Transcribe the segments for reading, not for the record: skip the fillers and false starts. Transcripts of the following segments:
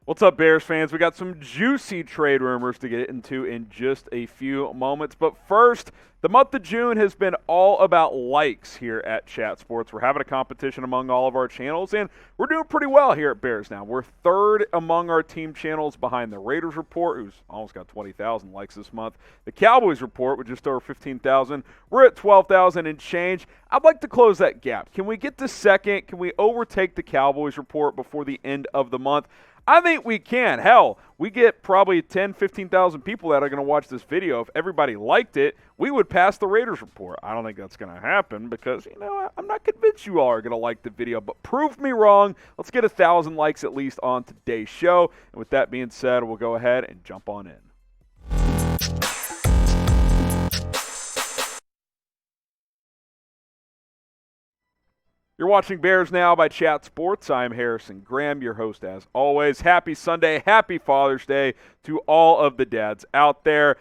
What's up, Bears fans? We got some juicy trade rumors to get into in just a few moments. But first, the month of June has been all about likes here at Chat Sports. We're having a competition among all of our channels, and we're doing pretty well here at Bears now. We're third among our team channels behind the Raiders Report, who's almost got 20,000 likes this month. The Cowboys Report with just over 15,000. We're at 12,000 and change. I'd like to close that gap. Can we get to second? Can we overtake the Cowboys Report before the end of the month? I think we can. Hell, we get probably 10, 15,000 people that are going to watch this video. If everybody liked it, we would pass the Raiders Report. I don't think that's going to happen because, I'm not convinced you all are going to like the video, but prove me wrong. Let's get 1,000 likes at least on today's show. And with that being said, we'll go ahead and jump on in. You're watching Bears Now by Chat Sports. I'm Harrison Graham, your host as always. Happy Sunday, happy Father's Day to all of the dads out there.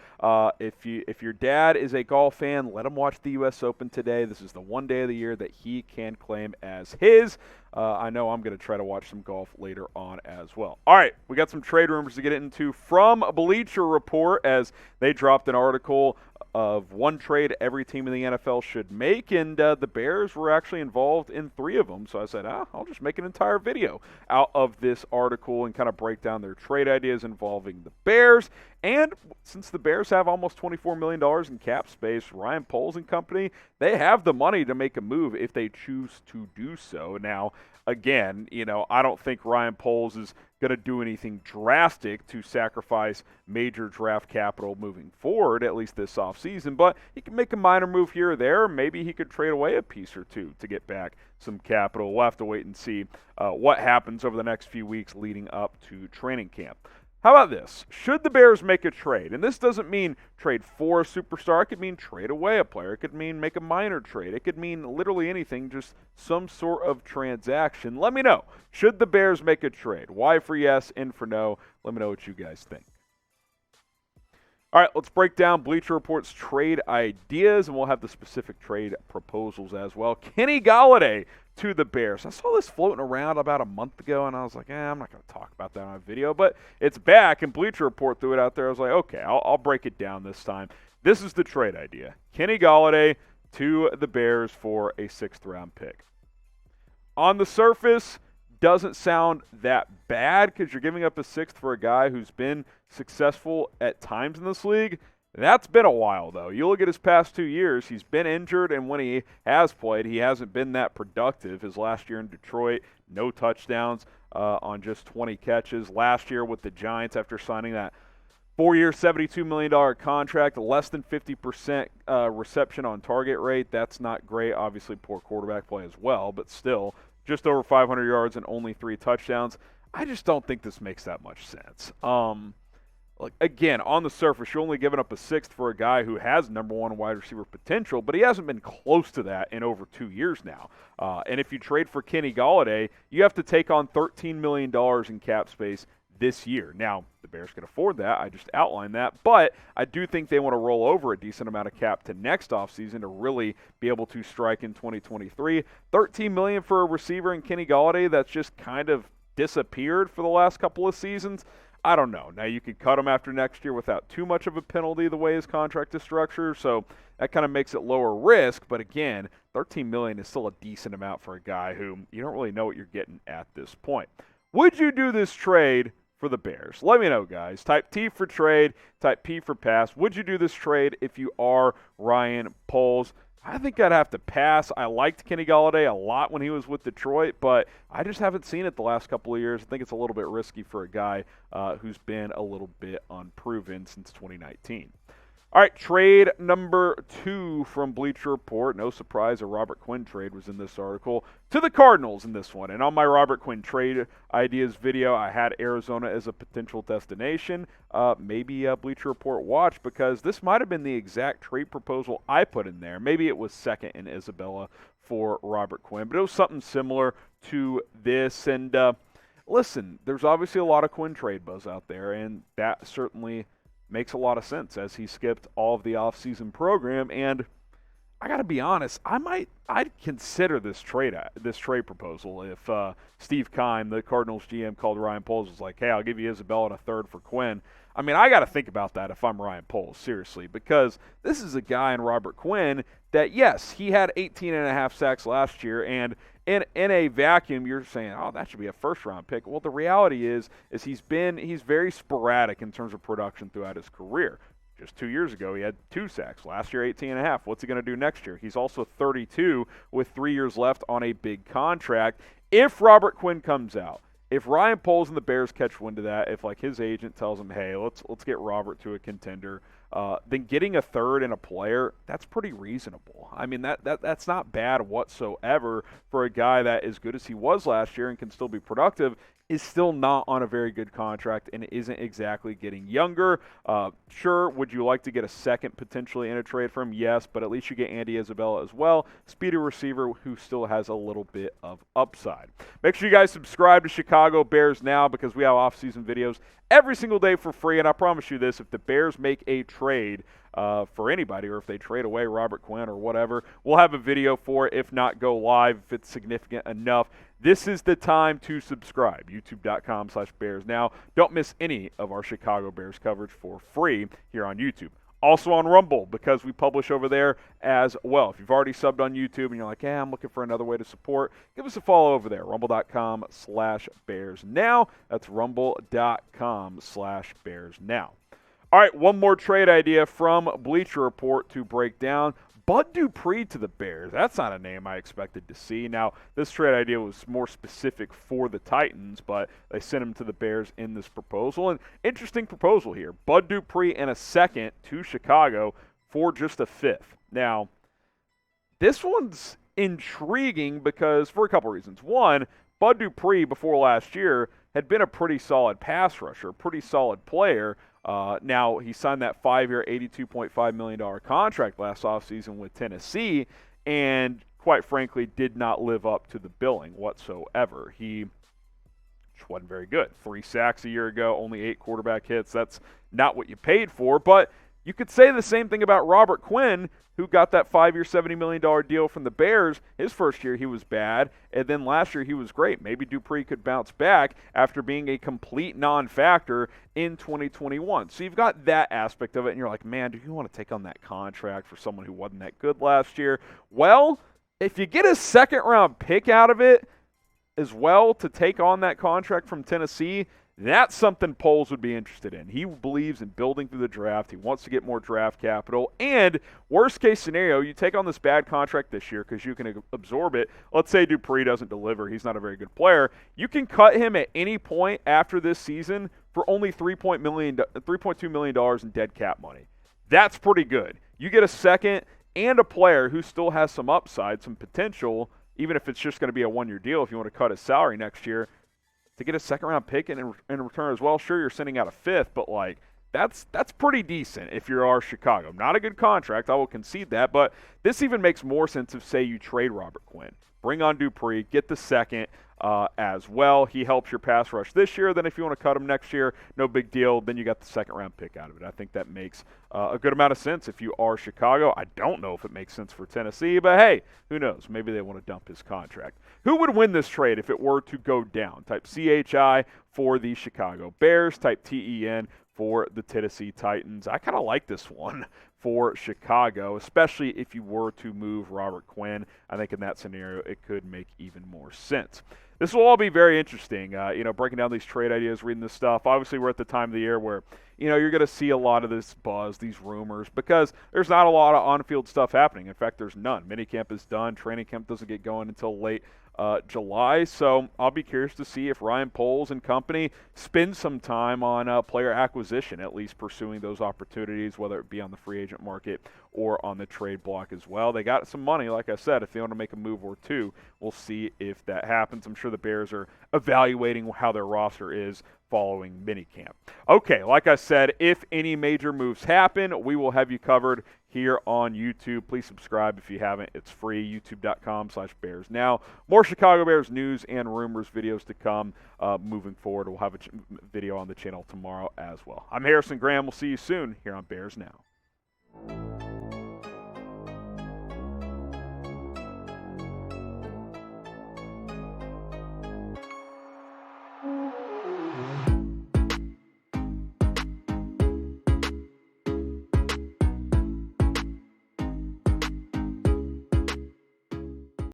If your dad is a golf fan, let him watch the U.S. Open today. This is the one day of the year that he can claim as his. I know I'm going to try to watch some golf later on as well. All right, we got some trade rumors to get into from Bleacher Report as they dropped an article of one trade every team in the NFL should make, and the Bears were actually involved in 3 of them. So I said, I'll just make an entire video out of this article and kind of break down their trade ideas involving the Bears. And since the Bears have almost $24 million in cap space, Ryan Poles and company, they have the money to make a move if they choose to do so. Now, again, I don't think Ryan Poles is going to do anything drastic to sacrifice major draft capital moving forward, at least this offseason, but he can make a minor move here or there. Maybe he could trade away a piece or two to get back some capital. We'll have to wait and see what happens over the next few weeks leading up to training camp. How about this? Should the Bears make a trade? And this doesn't mean trade for a superstar. It could mean trade away a player. It could mean make a minor trade. It could mean literally anything, just some sort of transaction. Let me know. Should the Bears make a trade? Y for yes, N for no. Let me know what you guys think. All right, let's break down Bleacher Report's trade ideas, and we'll have the specific trade proposals as well. Kenny Golladay to the Bears. I saw this floating around about a month ago, and I was like, I'm not going to talk about that on a video, but it's back, and Bleacher Report threw it out there. I was like, okay, I'll break it down this time. This is the trade idea. Kenny Golladay to the Bears for a 6th-round pick. On the surface, doesn't sound that bad because you're giving up a 6th for a guy who's been successful at times in this league. That's been a while, though. You look at his past 2 years, he's been injured, and when he has played, he hasn't been that productive. His last year in Detroit, no touchdowns on just 20 catches. Last year with the Giants, after signing that 4-year, $72 million contract, less than 50% reception on target rate. That's not great. Obviously, poor quarterback play as well, but still, just over 500 yards and only 3 touchdowns. I just don't think this makes that much sense. Again, on the surface, you're only giving up a 6th for a guy who has number 1 wide receiver potential, but he hasn't been close to that in over 2 years now. And if you trade for Kenny Golladay, you have to take on $13 million in cap space this year. Now, the Bears can afford that. I just outlined that. But I do think they want to roll over a decent amount of cap to next offseason to really be able to strike in 2023. $13 million for a receiver in Kenny Golladay that's just kind of disappeared for the last couple of seasons. I don't know. Now, you could cut him after next year without too much of a penalty the way his contract is structured, so that kind of makes it lower risk. But again, $13 million is still a decent amount for a guy who you don't really know what you're getting at this point. Would you do this trade for the Bears? Let me know, guys. Type T for trade, type P for pass. Would you do this trade if you are Ryan Poles? I think I'd have to pass. I liked Kenny Golladay a lot when he was with Detroit, but I just haven't seen it the last couple of years. I think it's a little bit risky for a guy who's been a little bit unproven since 2019. All right, trade number 2 from Bleacher Report. No surprise, a Robert Quinn trade was in this article. To the Cardinals in this one. And on my Robert Quinn trade ideas video, I had Arizona as a potential destination. Maybe Bleacher Report watch, because this might have been the exact trade proposal I put in there. Maybe it was second in Isabella for Robert Quinn, but it was something similar to this. And listen, there's obviously a lot of Quinn trade buzz out there, and that certainly makes a lot of sense as he skipped all of the offseason program. And I got to be honest. I'd consider this trade proposal if Steve Keim, the Cardinals GM, called Ryan Poles, was like, "Hey, I'll give you Isabella and a third for Quinn." I mean, I got to think about that if I'm Ryan Poles, seriously, because this is a guy in Robert Quinn that, yes, he had 18 and a half sacks last year, and in a vacuum, you're saying, "Oh, that should be a first-round pick." Well, the reality is he's very sporadic in terms of production throughout his career. Just 2 years ago, he had 2 sacks. Last year, 18 and a half. What's he going to do next year? He's also 32 with 3 years left on a big contract. If Robert Quinn comes out, if Ryan Poles and the Bears catch wind of that, if like his agent tells him, "Hey, let's get Robert to a contender," then getting a third and a player, that's pretty reasonable. I mean, that's not bad whatsoever for a guy that, as good as he was last year and can still be productive, is still not on a very good contract and isn't exactly getting younger. Sure, would you like to get a second potentially in a trade for him? Yes, but at least you get Andy Isabella as well, speedy receiver who still has a little bit of upside. Make sure you guys subscribe to Chicago Bears Now, because we have off-season videos every single day for free, and I promise you this, if the Bears make a trade for anybody, or if they trade away Robert Quinn or whatever, we'll have a video for it, if not go live, if it's significant enough. This is the time to subscribe, youtube.com/Bears Now. Don't miss any of our Chicago Bears coverage for free here on YouTube. Also on Rumble, because we publish over there as well. If you've already subbed on YouTube and you're like, "Yeah, I'm looking for another way to support," give us a follow over there, rumble.com/Bears Now. That's rumble.com/Bears Now. All right, one more trade idea from Bleacher Report to break down. Bud Dupree to the Bears. That's not a name I expected to see. Now, this trade idea was more specific for the Titans, but they sent him to the Bears in this proposal. An interesting proposal here. Bud Dupree and a second to Chicago for just a fifth. Now, this one's intriguing because for a couple reasons. One, Bud Dupree before last year had been a pretty solid pass rusher, pretty solid player. Now, he signed that 5-year, $82.5 million contract last offseason with Tennessee, and quite frankly did not live up to the billing whatsoever. He wasn't very good. 3 sacks a year ago, only 8 quarterback hits. That's not what you paid for, but you could say the same thing about Robert Quinn, who got that 5-year, $70 million deal from the Bears. His first year, he was bad, and then last year, he was great. Maybe Dupree could bounce back after being a complete non-factor in 2021. So you've got that aspect of it, and you're like, man, do you want to take on that contract for someone who wasn't that good last year? Well, if you get a second-round pick out of it as well to take on that contract from Tennessee, that's something Poles would be interested in. He believes in building through the draft. He wants to get more draft capital. And worst case scenario, you take on this bad contract this year because you can absorb it. Let's say Dupree doesn't deliver. He's not a very good player. You can cut him at any point after this season for only $3.2 million in dead cap money. That's pretty good. You get a second and a player who still has some upside, some potential, even if it's just going to be a one-year deal if you want to cut his salary next year. To get a second-round pick in return as well, sure, you're sending out a fifth, but, like, that's pretty decent if you're our Chicago. Not a good contract, I will concede that, but this even makes more sense if, say, you trade Robert Quinn. Bring on Dupree, get the second as well. He helps your pass rush this year. Then if you want to cut him next year, no big deal. Then you got the second-round pick out of it. I think that makes a good amount of sense if you are Chicago. I don't know if it makes sense for Tennessee, but hey, who knows? Maybe they want to dump his contract. Who would win this trade if it were to go down? Type CHI for the Chicago Bears. Type TEN for the Tennessee Titans. I kind of like this one for Chicago, especially if you were to move Robert Quinn. I think in that scenario, it could make even more sense. This will all be very interesting, breaking down these trade ideas, reading this stuff. Obviously, we're at the time of the year where, you're going to see a lot of this buzz, these rumors, because there's not a lot of on-field stuff happening. In fact, there's none. Minicamp is done. Training camp doesn't get going until late July. So I'll be curious to see if Ryan Poles and company spend some time on player acquisition, at least pursuing those opportunities, whether it be on the free agent market or on the trade block as well. They got some money, like I said. If they want to make a move or two, we'll see if that happens. I'm sure the Bears are evaluating how their roster is following minicamp. Okay, like I said, if any major moves happen, we will have you covered here on YouTube. Please subscribe if you haven't. It's free, youtube.com/Bears Now. More Chicago Bears news and rumors videos to come moving forward. We'll have a video on the channel tomorrow as well. I'm Harrison Graham. We'll see you soon here on Bears Now.